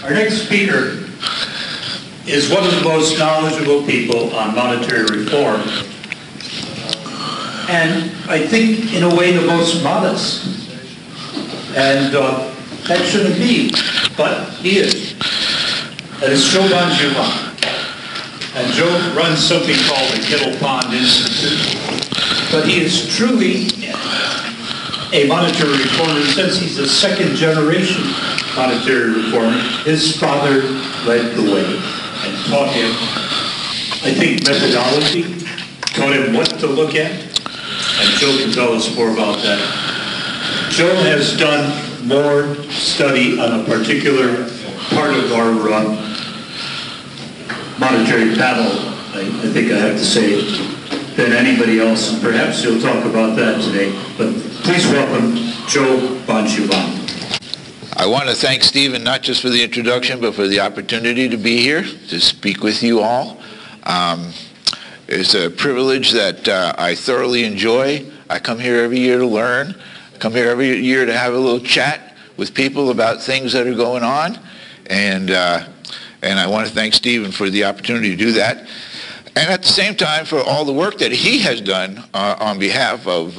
Our next speaker is one of the most knowledgeable people on monetary reform, and I think in a way the most modest. And that shouldn't be, but he is. That is Joe Bongiovanni. And Joe runs something called the Kettle Pond Institute. But he is truly a monetary reformer since he's a second generation monetary reformer. His father led the way and taught him, I think, methodology, taught him what to look at, and Joe can tell us more about that. Joe has done more study on a particular part of our monetary panel, I think I have to say, than anybody else, and perhaps he'll talk about that today. But please welcome Joe Bongiovanni. I want to thank Stephen not just for the introduction, but for the opportunity to be here to speak with you all. It's a privilege that I thoroughly enjoy. I come here every year to learn. I come here every year to have a little chat with people about things that are going on. And I want to thank Stephen for the opportunity to do that. And at the same time, for all the work that he has done on behalf of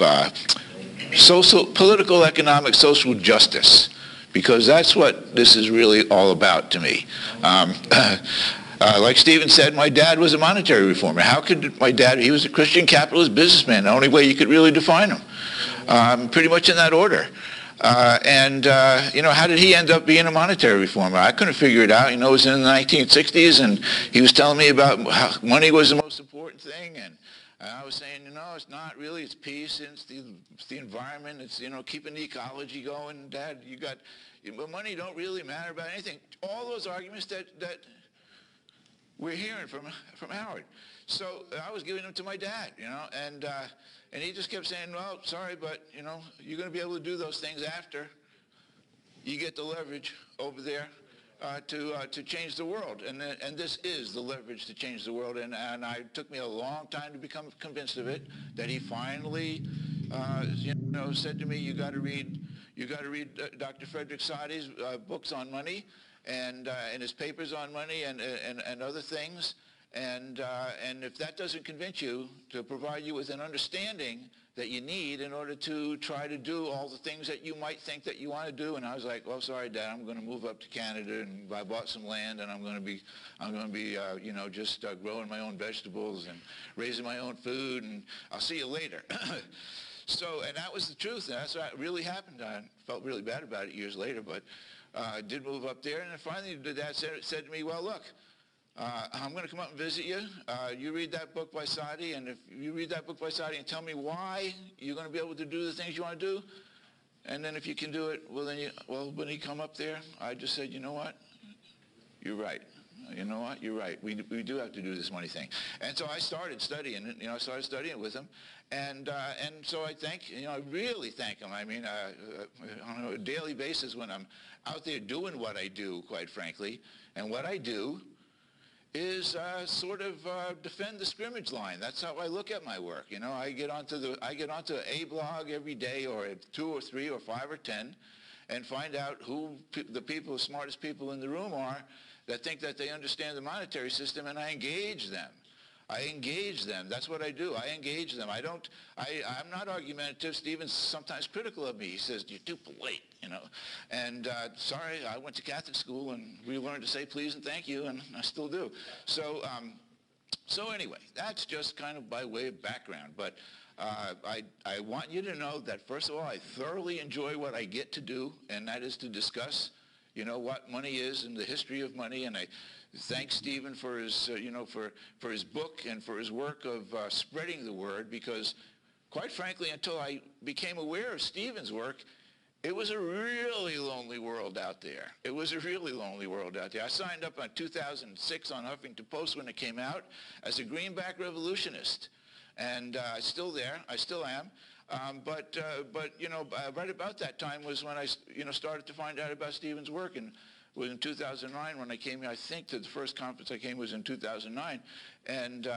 political, economic, social justice, because that's what this is really all about to me. Like Stephen said, my dad was a monetary reformer. How could my dad, he was a Christian capitalist businessman, the only way you could really define him, pretty much in that order. You know, how did he end up being a monetary reformer? I couldn't figure it out. You know, it was in the 1960s, and he was telling me about how money was the most important thing, and I was saying, you know, it's not really. It's peace, it's the environment, it's, you know, keeping the ecology going. Dad, money don't really matter about anything. All those arguments that we're hearing from Howard. So I was giving them to my dad, you know, and he just kept saying, well, sorry, but, you know, you're going to be able to do those things after you get the leverage over there to change the world. And this is the leverage to change the world. And it took me a long time to become convinced of it, that he finally, you know, said to me, you got to read Dr. Frederick Soddy's books on money and his papers on money and other things. And if that doesn't convince you, to provide you with an understanding that you need in order to try to do all the things that you might think that you want to do. And I was like, well, sorry, Dad, I'm going to move up to Canada, and I bought some land, and I'm going to be you know, just growing my own vegetables and raising my own food, and I'll see you later. So, and that was the truth, and that's what really happened. I felt really bad about it years later, but I did move up there, and then finally the dad said to me, well, look, I'm going to come up and visit you. You read that book by Soddy, and if you read that book by Soddy and tell me why you're going to be able to do the things you want to do, and then if you can do it, well, then when he come up there, I just said, you know what? You're right. You know what? You're right. We do have to do this money thing. And so I started studying it. You know, I started studying it with him, and so I really thank him. I mean, on a daily basis when I'm out there doing what I do, quite frankly, and what I do is sort of defend the scrimmage line. That's how I look at my work. You know, I get onto a blog every day, or 2 or 3 or 5 or 10, and find out who the smartest people in the room are that think that they understand the monetary system, and I engage them. That's what I do. I engage them. I'm not argumentative. Stephen's sometimes critical of me. He says, you're too polite, you know. And sorry, I went to Catholic school, and we learned to say please and thank you, and I still do. So anyway, that's just kind of by way of background. But I want you to know that, first of all, I thoroughly enjoy what I get to do, and that is to discuss, you know, what money is and the history of money. And I thank Stephen for his, for his book and for his work of spreading the word, because quite frankly, until I became aware of Stephen's work, it was a really lonely world out there. It was a really lonely world out there. I signed up in 2006 on Huffington Post when it came out as a greenback revolutionist. And still there, I still am. But you know, right about that time was when I, you know, started to find out about Stephen's work, and it was in 2009 when I came here. I think to the first conference I came was in 2009, and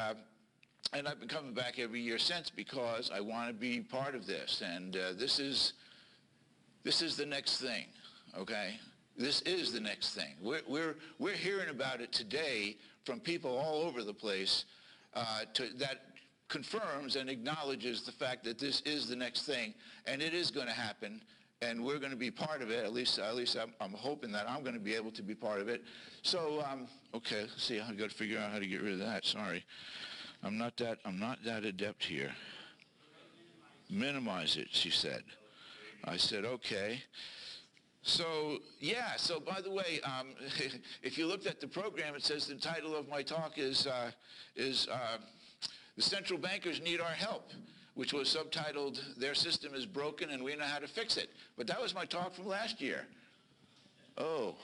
I've been coming back every year since because I want to be part of this, and this is the next thing, okay? This is the next thing. We're hearing about it today from people all over the place that confirms and acknowledges the fact that this is the next thing, and it is going to happen, and we're going to be part of it. At least I'm hoping that I'm going to be able to be part of it. So, okay, let's see. I've got to figure out how to get rid of that. Sorry, I'm not that adept here. Minimize it, she said. I said, okay. So, yeah, so by the way, if you looked at the program, it says the title of my talk is The Central Bankers Need Our Help, which was subtitled, Their System is Broken and We Know How to Fix It. But that was my talk from last year. Oh,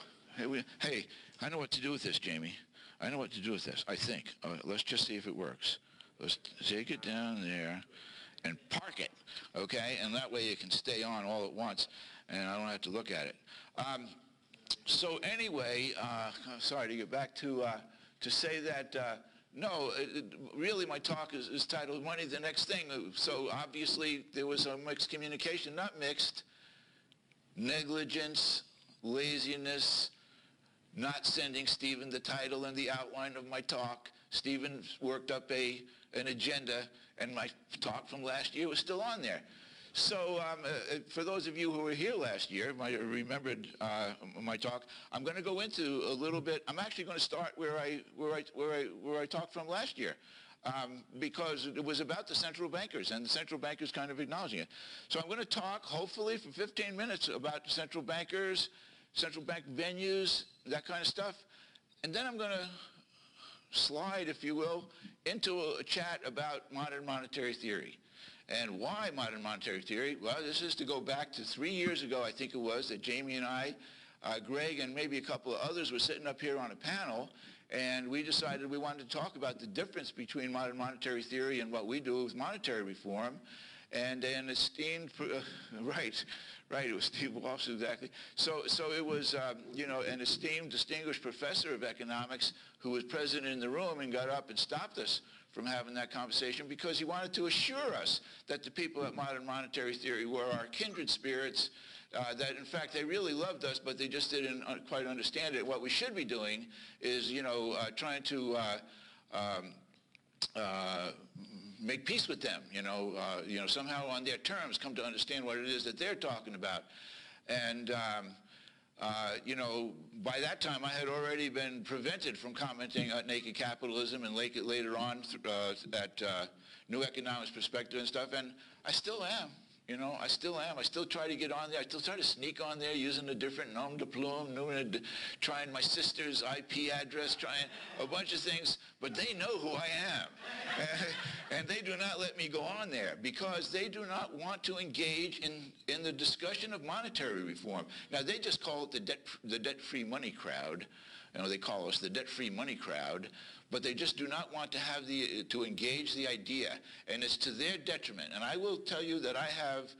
hey, I know what to do with this, Jamie. I know what to do with this, I think. Let's just see if it works. Let's take it down there and park it, okay? And that way it can stay on all at once, and I don't have to look at it. So anyway, sorry to get back to say that, no, really my talk is titled Money the Next Thing. So obviously there was a mixed communication, not mixed, negligence, laziness, not sending Stephen the title and the outline of my talk. Stephen worked up an agenda, and my talk from last year was still on there. So for those of you who were here last year, might have remembered my talk. I'm going to go into a little bit. I'm actually going to start where I talked from last year, because it was about the central bankers and the central bankers kind of acknowledging it. So I'm going to talk, hopefully, for 15 minutes about central bankers, central bank venues, that kind of stuff, and then I'm going to slide, if you will, into a chat about modern monetary theory. And why modern monetary theory? Well, this is to go back to 3 years ago, I think it was, that Jamie and I, Greg and maybe a couple of others were sitting up here on a panel, and we decided we wanted to talk about the difference between modern monetary theory and what we do with monetary reform. And an esteemed, right, it was Steve Wolf's, exactly. So it was, an esteemed, distinguished professor of economics who was present in the room and got up and stopped us from having that conversation because he wanted to assure us that the people at Modern Monetary Theory were our kindred spirits, that in fact they really loved us, but they just didn't quite understand it. What we should be doing is, trying to make peace with them, somehow on their terms come to understand what it is that they're talking about. And, by that time I had already been prevented from commenting on naked capitalism and later on at New Economics Perspective and stuff, and I still am. I still am. I still try to get on there. I still try to sneak on there using a different nom de plume, trying my sister's IP address, trying a bunch of things, but they know who I am. And they do not let me go on there because they do not want to engage in the discussion of monetary reform. Now, they just call it the debt-free money crowd. They call us the debt-free money crowd, but they just do not want to have to engage the idea, and it's to their detriment. And I will tell you that I have,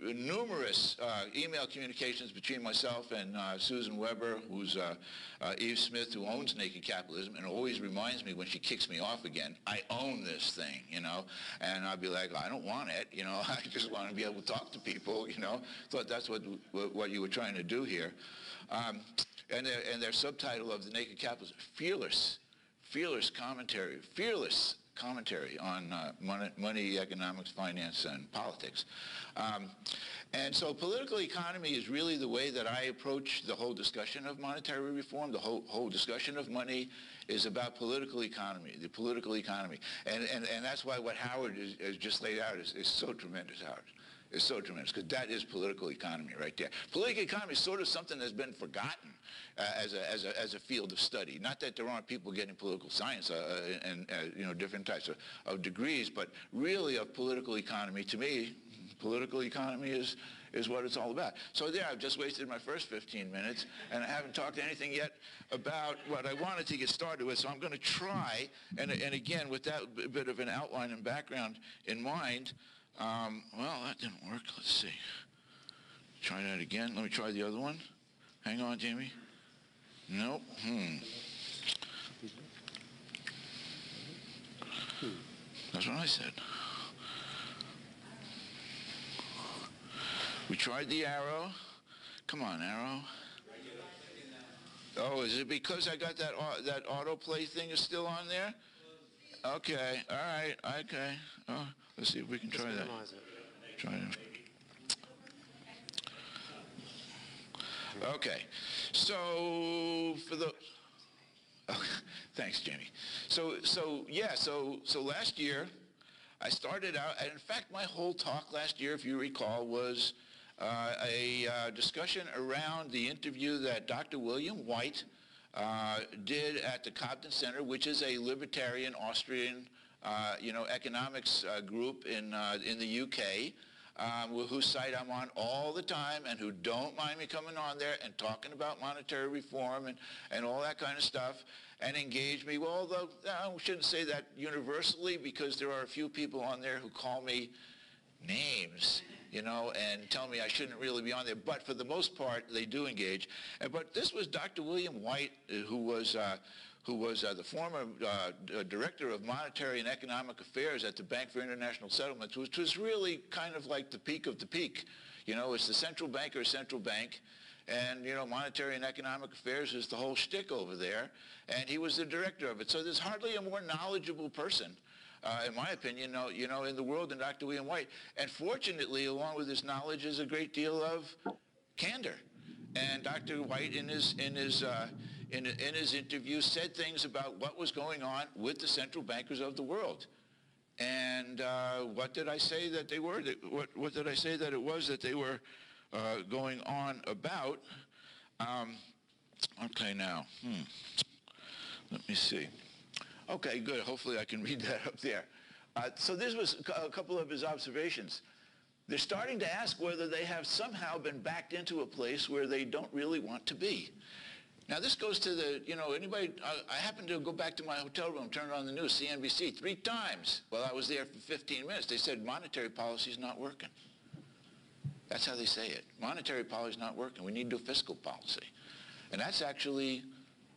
numerous email communications between myself and Susan Weber, who's Eve Smith, who owns Naked Capitalism, and always reminds me when she kicks me off again, I own this thing, and I'll be like, I don't want it, I just want to be able to talk to people, Thought that's what you were trying to do here. And their subtitle of the Naked Capitalist, fearless commentary on money, economics, finance, and politics. And so political economy is really the way that I approach the whole discussion of monetary reform. The whole discussion of money is about political economy, the political economy. And that's why what Howard has just laid out is so tremendous, Howard. It's so tremendous, because that is political economy right there. Political economy is sort of something that's been forgotten as a field of study. Not that there aren't people getting political science and different types of degrees, but really of political economy, to me, political economy is what it's all about. So there, I've just wasted my first 15 minutes, and I haven't talked anything yet about what I wanted to get started with. So I'm going to try, and again, with that bit of an outline and background in mind. Well, that didn't work. Let's see. Try that again. Let me try the other one. Hang on, Jamie. Nope. That's what I said. We tried the arrow. Come on, Arrow. Oh, is it because I got that autoplay thing is still on there? Okay, all right, okay. Oh, let's see if we can try that. Try it. Okay, so for the... Oh, thanks, Jamie. So last year, I started out, and in fact, my whole talk last year, if you recall, was a discussion around the interview that Dr. William White did at the Cobden Center, which is a libertarian Austrian, economics group in the UK, whose site I'm on all the time and who don't mind me coming on there and talking about monetary reform and all that kind of stuff and engage me. Well, although I shouldn't say that universally, because there are a few people on there who call me names, and tell me I shouldn't really be on there. But for the most part, they do engage. But this was Dr. William White, who was the former director of monetary and economic affairs at the Bank for International Settlements, which was really kind of like the peak of the peak. It's the central bank or central bank. And, monetary and economic affairs is the whole shtick over there. And he was the director of it. So there's hardly a more knowledgeable person, in my opinion, in the world than Dr. William White. And fortunately, along with his knowledge is a great deal of candor. And Dr. White, in his interview, said things about what was going on with the central bankers of the world. And what did I say that they were? What did I say that it was that they were going on about? Okay, now, let me see. Okay, good. Hopefully I can read that up there. So this was a couple of his observations. They're starting to ask whether they have somehow been backed into a place where they don't really want to be. Now this goes to the, anybody, I happened to go back to my hotel room, turn on the news, CNBC, 3 times while I was there for 15 minutes. They said monetary policy is not working. That's how they say it. Monetary policy is not working. We need to do fiscal policy. And that's actually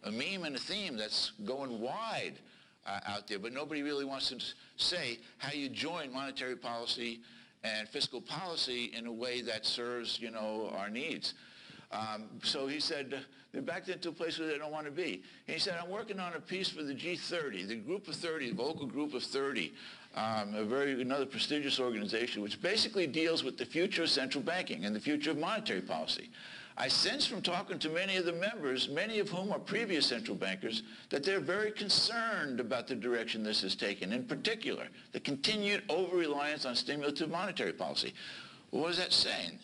a meme and a theme that's going wide out there, but nobody really wants to say how you join monetary policy and fiscal policy in a way that serves, our needs. So he said they're backed into a place where they don't want to be. And he said, I'm working on a piece for the G30, the group of 30, the vocal group of 30, another prestigious organization, which basically deals with the future of central banking and the future of monetary policy. I sense from talking to many of the members, many of whom are previous central bankers, that they're very concerned about the direction this has taken, in particular, the continued over-reliance on stimulative monetary policy. Well, what is that saying?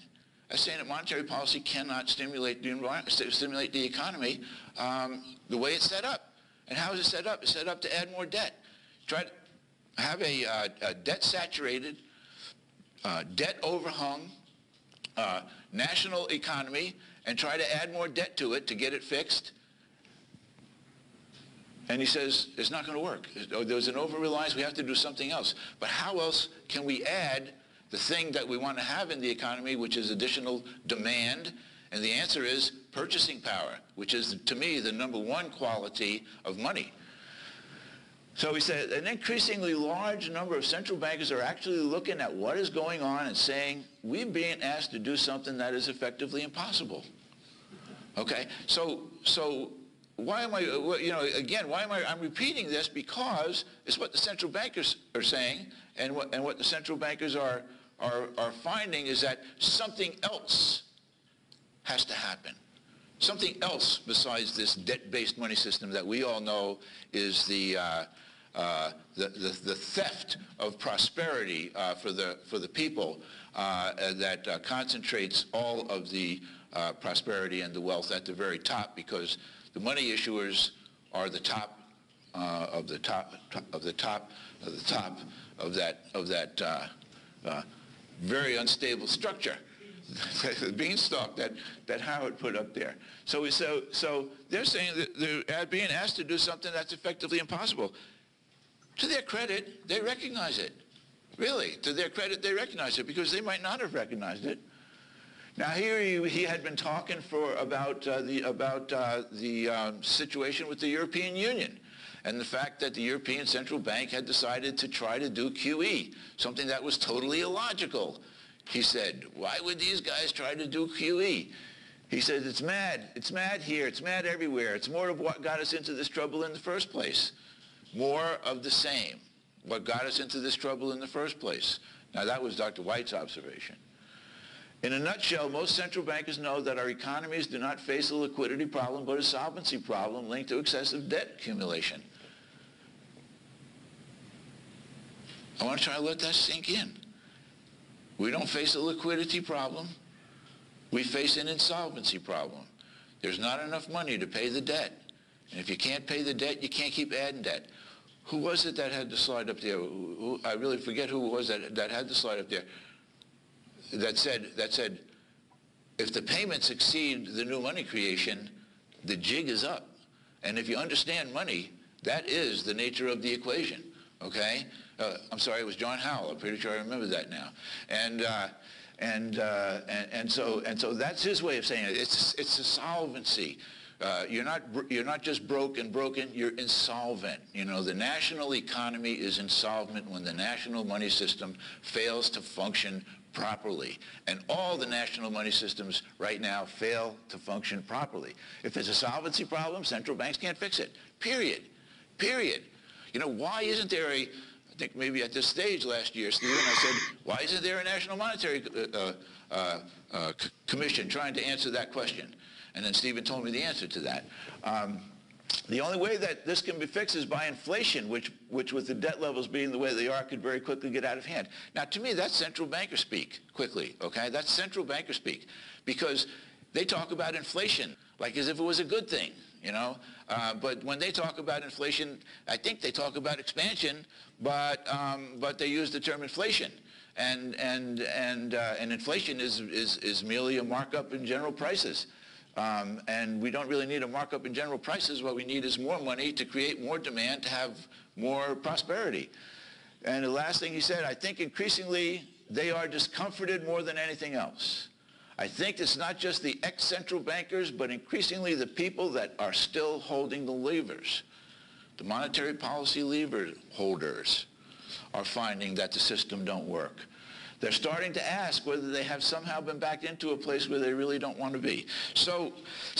That's saying that monetary policy cannot stimulate the economy the way it's set up. And how is it set up? It's set up to add more debt. Try to have a debt-saturated, debt-overhung national economy and try to add more debt to it to get it fixed. And he says, it's not going to work. There's an over-reliance. We have to do something else. But how else can we add the thing that we want to have in the economy, which is additional demand? And the answer is purchasing power, which is, to me, the #1 quality of money. So he said an increasingly large number of central bankers are actually looking at what is going on and saying, we're being asked to do something that is effectively impossible. Okay, so why am I, again, why am I'm repeating this? Because it's what the central bankers are saying, and what the central bankers are finding is that something else has to happen. Something else besides this debt-based money system that we all know is the theft of prosperity for the people that concentrates all of the prosperity and the wealth at the very top, because the money issuers are the top of the top of the top of the top of that very unstable structure. The beanstalk that Howard put up there. So they're saying that they're being asked to do something that's effectively impossible. To their credit, they recognize it. Really, to their credit, they recognize it, because they might not have recognized it. Now here he had been talking about the situation with the European Union, and the fact that the European Central Bank had decided to try to do QE, something that was totally illogical. He said, why would these guys try to do QE? He says, it's mad here, it's mad everywhere. It's more of what got us into this trouble in the first place. More of the same, what got us into this trouble in the first place. Now that was Dr. White's observation. In a nutshell, most central bankers know that our economies do not face a liquidity problem, but a solvency problem linked to excessive debt accumulation. I want to try to let that sink in. We don't face a liquidity problem. We face an insolvency problem. There's not enough money to pay the debt. And if you can't pay the debt, you can't keep adding debt. Who was it that had the slide up there? I really forget who it was that had the slide up there. That said, if the payments exceed the new money creation, the jig is up. And if you understand money, that is the nature of the equation. Okay? I'm sorry, it was John Howell. I'm pretty sure I remember that now. And so that's his way of saying it. It's a solvency. You're not just broken, you're insolvent. You know, the national economy is insolvent when the national money system fails to function properly. And all the national money systems right now fail to function properly. If there's a solvency problem, central banks can't fix it. Period. You know, why isn't there I think maybe at this stage last year, Stephen, I said, why isn't there a National Monetary Commission trying to answer that question? And then Stephen told me the answer to that. The only way that this can be fixed is by inflation, which with the debt levels being the way they are, could very quickly get out of hand. Now, to me, that's central banker speak, quickly, okay? That's central banker speak, because they talk about inflation like as if it was a good thing, you know? But when they talk about inflation, I think they talk about expansion, but they use the term inflation. And inflation is merely a markup in general prices. And we don't really need a markup in general prices. What we need is more money to create more demand to have more prosperity. And the last thing he said, I think increasingly they are discomforted more than anything else. I think it's not just the ex-central bankers, but increasingly the people that are still holding the levers. The monetary policy lever holders are finding that the system don't work. They're starting to ask whether they have somehow been backed into a place where they really don't want to be. So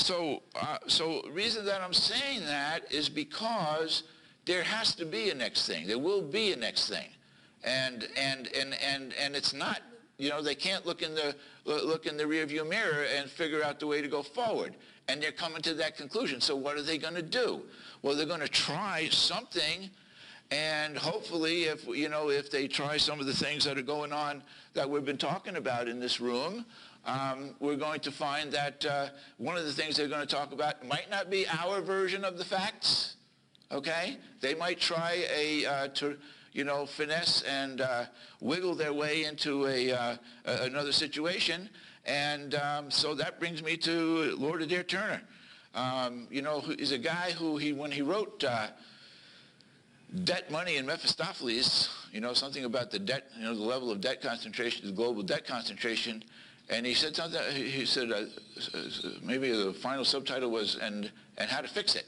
the reason that I'm saying that is because there has to be a next thing. There will be a next thing, and it's not. You know, they can't look in the rearview mirror and figure out the way to go forward. And they're coming to that conclusion. So what are they going to do? Well, they're going to try something. And hopefully, if they try some of the things that are going on that we've been talking about in this room, we're going to find that one of the things they're going to talk about might not be our version of the facts. Okay? They might try to finesse and wiggle their way into another situation. And so that brings me to Lord Adair Turner. He's a guy who, when he wrote Debt, Money, and Mephistopheles, something about the debt, the level of debt concentration, the global debt concentration, and he said something, he said, maybe the final subtitle was, and how to fix it.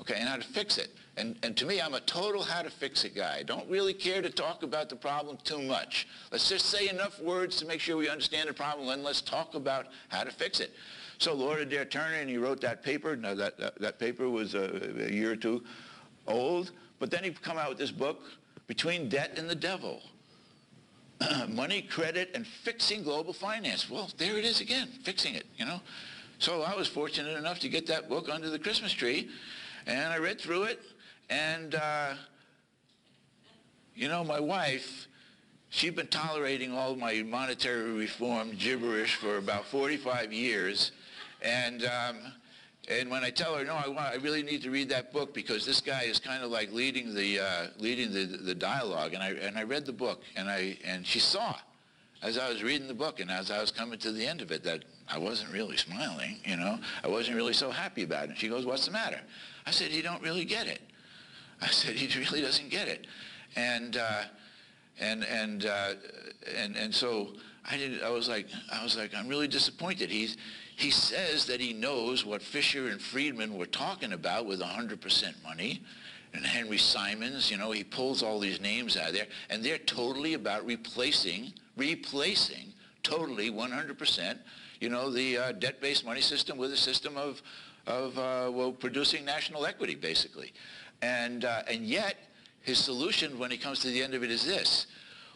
Okay, and how to fix it. And to me, I'm a total how to fix it guy. I don't really care to talk about the problem too much. Let's just say enough words to make sure we understand the problem, and let's talk about how to fix it. So Lord Adair Turner, and he wrote that paper. Now that paper was a year or two old, but then he come out with this book, Between Debt and the Devil. Money, Credit, and Fixing Global Finance. Well, there it is again, fixing it, So I was fortunate enough to get that book under the Christmas tree, and I read through it, and, my wife, she'd been tolerating all my monetary reform gibberish for about 45 years, and when I tell her, no, I really need to read that book because this guy is kind of like leading the dialogue, and I read the book, and she saw, as I was reading the book and as I was coming to the end of it, that I wasn't really smiling, I wasn't really so happy about it. And she goes, what's the matter? I said, he don't really get it. I said, he really doesn't get it. And so I was like, I'm really disappointed. He says that he knows what Fisher and Friedman were talking about with 100% money, and Henry Simons, he pulls all these names out of there, and they're totally about replacing totally 100%, the debt-based money system with a system of producing national equity, basically. And yet, his solution when he comes to the end of it is this.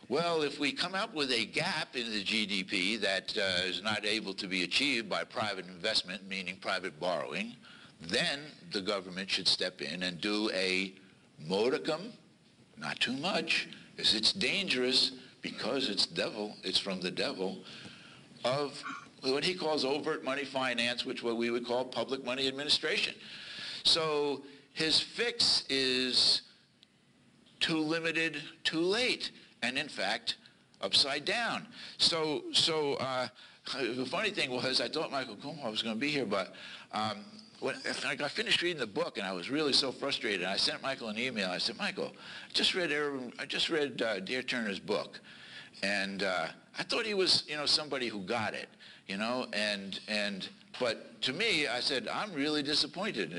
Well, if we come up with a gap in the GDP that is not able to be achieved by private investment, meaning private borrowing, then the government should step in and do a modicum, not too much, because it's dangerous, because it's from the devil, of what he calls overt money finance, which what we would call public money administration. So his fix is too limited, too late, and in fact, upside down. So the funny thing was, I thought Michael Kumar was going to be here, but when I got finished reading the book, and I was really so frustrated, I sent Michael an email. I said, Michael, I just read Dear Turner's book, and I thought he was, somebody who got it, but to me, I said, I'm really disappointed.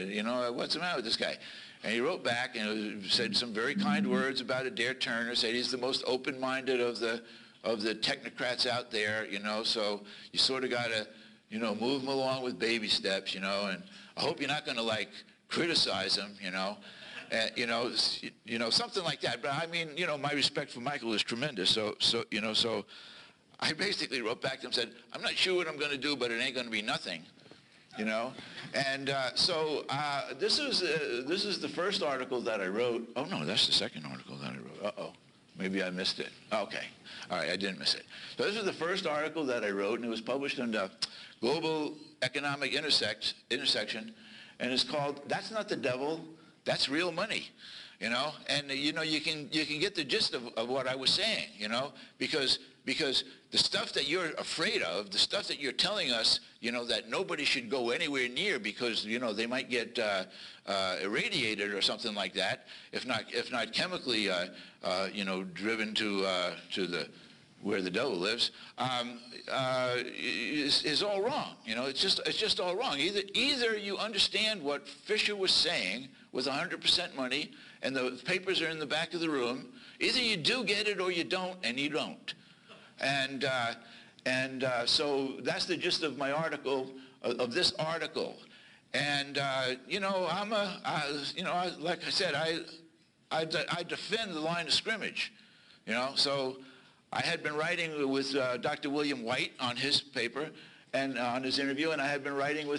What's the matter with this guy? And he wrote back and said some very kind words about Adair Turner, said he's the most open-minded of the technocrats out there, so you sort of got to, move him along with baby steps, and I hope you're not going to, criticize him, something like that. But I mean, my respect for Michael is tremendous, so I basically wrote back to him and said, I'm not sure what I'm going to do, but it ain't going to be nothing. And this is the first article that I wrote. Oh no, that's the second article that I wrote. Uh-oh, maybe I missed it. Okay, all right, I didn't miss it. So this is the first article that I wrote, and it was published in the Global Economic Intersection, and it's called "That's Not the Devil, That's Real Money." And you can get the gist of what I was saying, because the stuff that you're afraid of, the stuff that you're telling us, that nobody should go anywhere near because they might get irradiated or something like that, if not chemically driven to the where the devil lives, is all wrong. It's just all wrong. Either you understand what Fisher was saying with 100% money, and the papers are in the back of the room. Either you do get it or you don't, and you don't. And so that's the gist of my article, of this article. And like I said, I defend the line of scrimmage. So I had been writing with Dr. William White on his paper and on his interview, and I had been writing I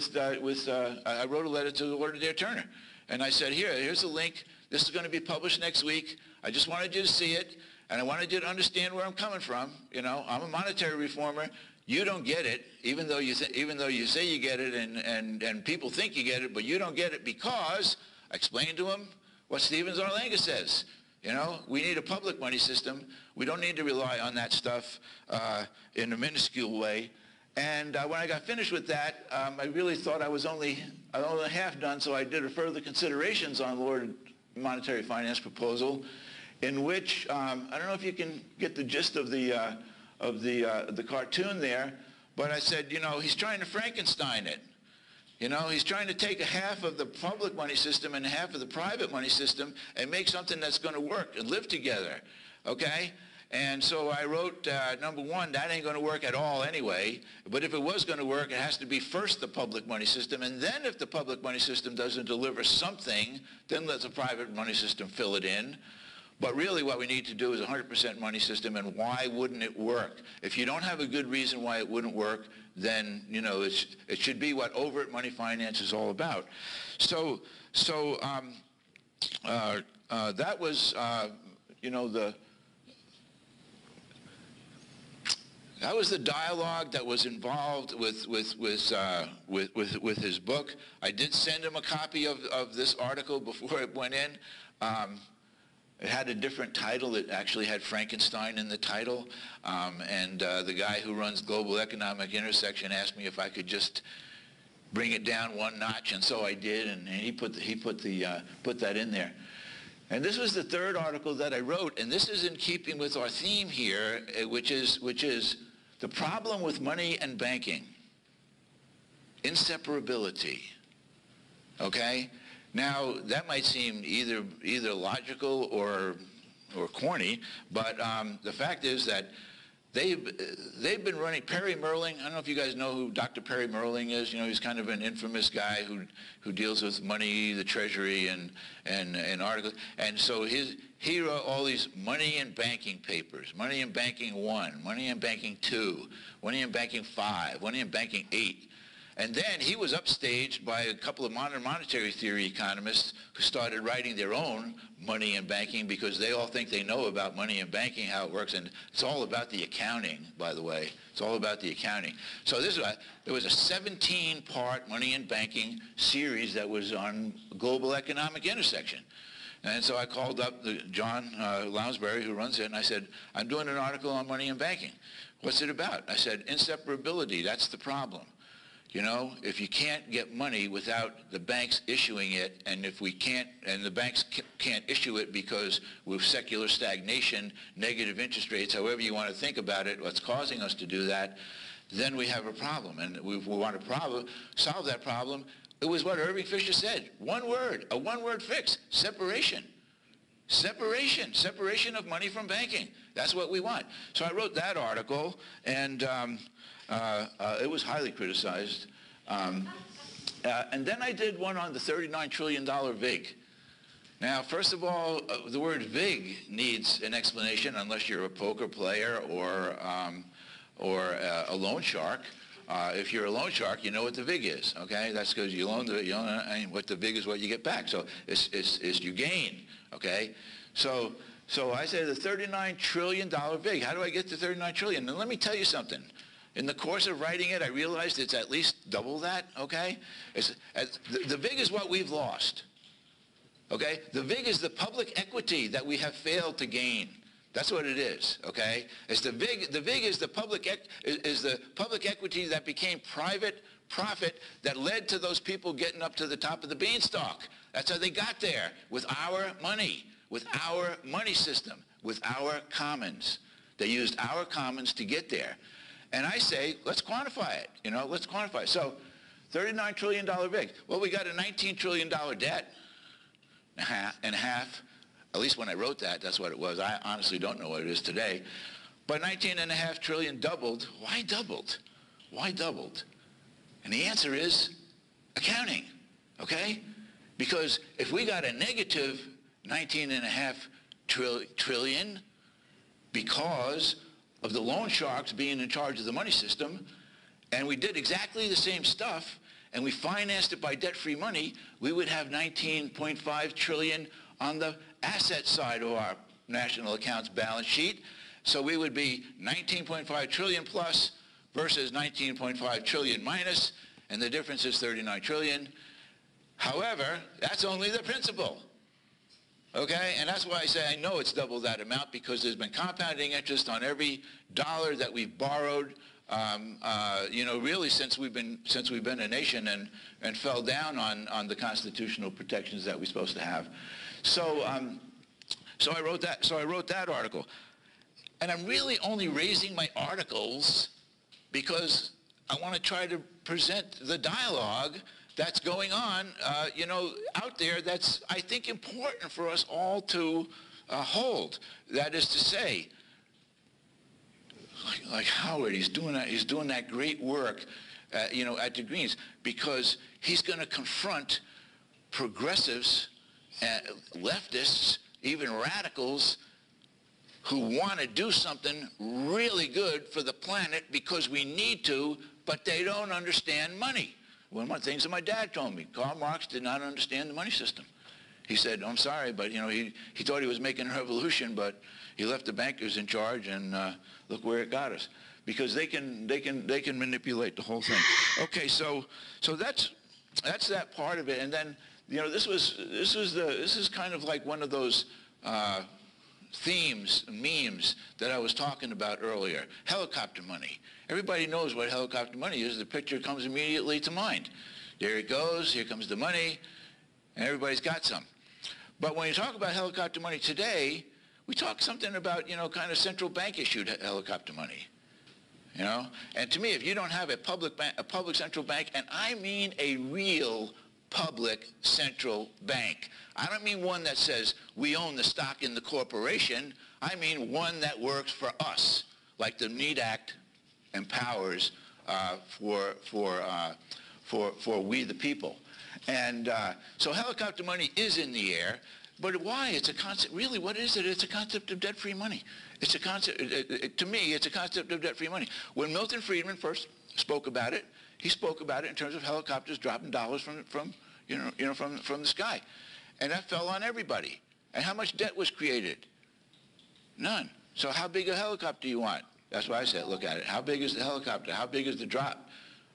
wrote a letter to Lord Adair Turner. And I said, here's a link. This is going to be published next week. I just wanted you to see it, and I wanted you to understand where I'm coming from. I'm a monetary reformer. You don't get it, even though you say you get it, and people think you get it, but you don't get it because I explained to him what Stevens Arlanga says. We need a public money system. We don't need to rely on that stuff in a minuscule way. And when I got finished with that, I really thought I was only half done, so I did a further considerations on Lord Monetary Finance proposal, in which I don't know if you can get the gist of the cartoon there, but I said, he's trying to Frankenstein it. He's trying to take a half of the public money system and half of the private money system and make something that's going to work and live together, okay? And so I wrote, number one, that ain't going to work at all anyway, but if it was going to work, it has to be first the public money system, and then if the public money system doesn't deliver something, then let the private money system fill it in. But really what we need to do is a 100% money system, and why wouldn't it work? If you don't have a good reason why it wouldn't work, then it should be what overt money finance is all about. So that was that was the dialogue that was involved with his book. I did send him a copy of this article before it went in. It had a different title. It actually had Frankenstein in the title. And the guy who runs Global Economic Intersection asked me if I could just bring it down one notch, and so I did. And he put that in there. And this was the third article that I wrote, and this is in keeping with our theme here, which is the problem with money and banking, inseparability. Okay. Now, that might seem either logical or corny, but the fact is that they've been running, Perry Merling, I don't know if you guys know who Dr. Perry Merling is. You know, he's kind of an infamous guy who deals with money, the Treasury, and articles. And so he wrote all these money and banking papers, money and banking 1, money and banking 2, money and banking 5, money and banking 8. And then he was upstaged by a couple of modern monetary theory economists who started writing their own money and banking, because they all think they know about money and banking, how it works. And it's all about the accounting, by the way. It's all about the accounting. So there was a 17-part money and banking series that was on global economic intersection. And so I called up John Lounsbury, who runs it, and I said, I'm doing an article on money and banking. What's it about? I said, inseparability, that's the problem. You know, if you can't get money without the banks issuing it, and if we can't, and the banks can't issue it because with secular stagnation, negative interest rates, however you want to think about it, what's causing us to do that, then we have a problem. And we want to solve that problem. It was what Irving Fisher said. One word, a one-word fix: separation. Separation of money from banking. That's what we want. So I wrote that article, and it was highly criticized. And then I did one on the $39 trillion VIG. Now, first of all, the word VIG needs an explanation, unless you're a poker player or a loan shark. If you're a loan shark, you know what the VIG is, okay? That's because you loan and what the VIG is what you get back. So it's you gain, okay? So I said the $39 trillion VIG. How do I get to $39 trillion? And let me tell you something. In the course of writing it, I realized it's at least double that, okay? The VIG is what we've lost, okay? The VIG is the public equity that we have failed to gain. That's what it is, okay? It's the VIG is the public equity that became private profit that led to those people getting up to the top of the beanstalk. That's how they got there, with our money system, with our commons. They used our commons to get there. And I say, let's quantify it, you know, let's quantify it. So, $39 trillion VIG. Well, we got a $19 trillion debt, and half. At least when I wrote that, that's what it was. I honestly don't know what it is today. But $19.5 trillion doubled. Why doubled? Why doubled? And the answer is accounting, okay? Because if we got a negative $19.5 trillion because of the loan sharks being in charge of the money system, and we did exactly the same stuff, and we financed it by debt-free money, we would have $19.5 trillion on the asset side of our national accounts balance sheet. So we would be $19.5 trillion plus versus $19.5 trillion minus, and the difference is $39 trillion. However, that's only the principal. Okay, and that's why I say I know it's double that amount, because there's been compounding interest on every dollar that we've borrowed, you know, really since we've been a nation, and fell down on the constitutional protections that we're supposed to have. So so I wrote that article, and I'm really only raising my articles because I want to try to present the dialogue that's going on, you know, out there, that's, I think, important for us all to hold. That is to say, like Howard, he's doing that great work, you know, at the Greens, because he's going to confront progressives, leftists, even radicals, who want to do something really good for the planet because we need to, but they don't understand money. One of the things that my dad told me, Karl Marx did not understand the money system. He said, I'm sorry, but you know, he thought he was making a revolution, but he left the bankers in charge, and look where it got us. Because they can manipulate the whole thing. Okay, so that's that part of it. And then, you know, this is kind of like one of those memes that I was talking about earlier. Helicopter money. Everybody knows what helicopter money is. The picture comes immediately to mind. There it goes, here comes the money, and everybody's got some. But when you talk about helicopter money today, we talk something about, you know, kind of central bank issued helicopter money. You know? And to me, if you don't have a public central bank, and I mean a real public central bank. I don't mean one that says we own the stock in the corporation. I mean one that works for us, like the NEAT Act empowers for we the people. And so helicopter money is in the air. But why? It's a concept. Really, what is it? It's a concept of debt-free money. It's a concept. To me, it's a concept of debt-free money. When Milton Friedman first spoke about it, he spoke about it in terms of helicopters dropping dollars from the sky, and that fell on everybody. And how much debt was created? None. So how big a helicopter do you want? That's why I said, look at it. How big is the helicopter? How big is the drop?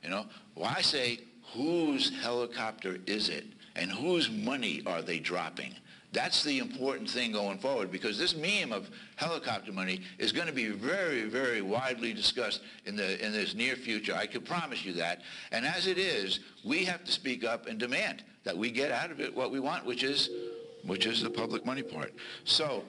Well, I say, whose helicopter is it, and whose money are they dropping? That's the important thing going forward, because this meme of helicopter money is going to be very, very widely discussed in this near future. I can promise you that. And as it is, we have to speak up and demand that we get out of it what we want, which is the public money part. So